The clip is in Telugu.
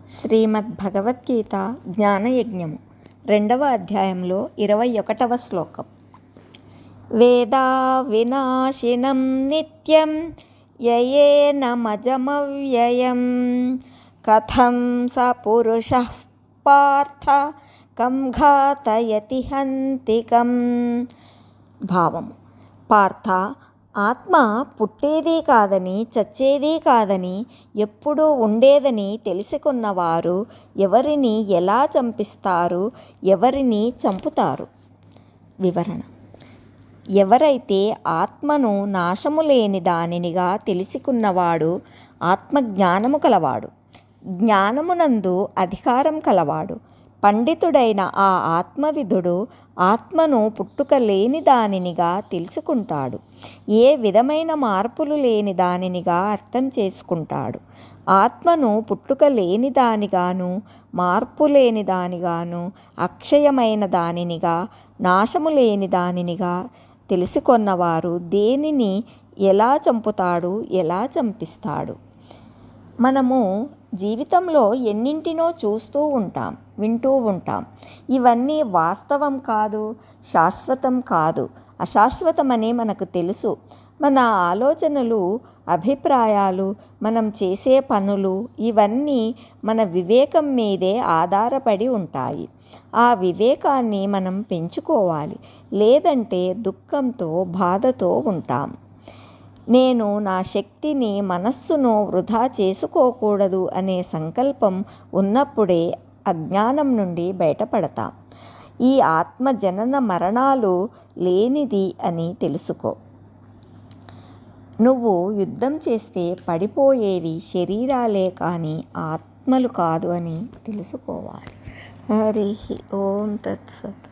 శ్రీమద్భగవద్గీత జ్ఞానయజ్ఞము 2వ అధ్యాయంలో 21వ శ్లోకం. వేదా వినాశినం నిత్యం యయేనమజమవ్యయం కథం స పురుషః పార్థ కం ఘాతయతి హంతికం. భావము: పార్థ, ఆత్మ పుట్టేది కాదని, చచ్చేది కాదని, ఎప్పుడూ ఉండేదని తెలుసుకున్నవారు ఎవరిని ఎలా చంపిస్తారు, ఎవరిని చంపుతారు? వివరణ: ఎవరైతే ఆత్మను నాశము లేని దానినిగా తెలుసుకున్నవాడు ఆత్మజ్ఞానము కలవాడు, జ్ఞానమునందు అధికారం కలవాడు, పండితుడైన ఆ ఆత్మవిధుడు ఆత్మను పుట్టుక లేని దానినిగా తెలుసుకుంటాడు. ఏ విధమైన మార్పులు లేని దానినిగా అర్థం చేసుకుంటాడు. ఆత్మను పుట్టుక లేని దానిగాను, మార్పు లేని దానిగాను, అక్షయమైన దానినిగా, నాశము లేని దానినిగా తెలుసుకొన్నవారు దేనిని ఎలా చంపుతాడు, ఎలా చంపిస్తాడు? మనము జీవితంలో ఎన్నింటినో చూస్తూ ఉంటాం, వింటూ ఉంటాం. ఇవన్నీ వాస్తవం కాదు, శాశ్వతం కాదు, అశాశ్వతమని మనకు తెలుసు. మన ఆలోచనలు, అభిప్రాయాలు, మనం చేసే పనులు ఇవన్నీ మన వివేకం మీదే ఆధారపడి ఉంటాయి. ఆ వివేకాన్ని మనం పెంచుకోవాలి, లేదంటే దుఃఖంతో, బాధతో ఉంటాం. నేను నా శక్తిని, మనస్సును వృధా చేసుకోకూడదు అనే సంకల్పం ఉన్నప్పుడే అజ్ఞానం నుండి బయటపడతాం. ఈ ఆత్మ జనన మరణాలు లేనిది అని తెలుసుకో. నువ్వు యుద్ధం చేస్తే పడిపోయేవి శరీరాలే కానీ ఆత్మలు కాదు అని తెలుసుకోవాలి. హరి ఓం తత్సత్.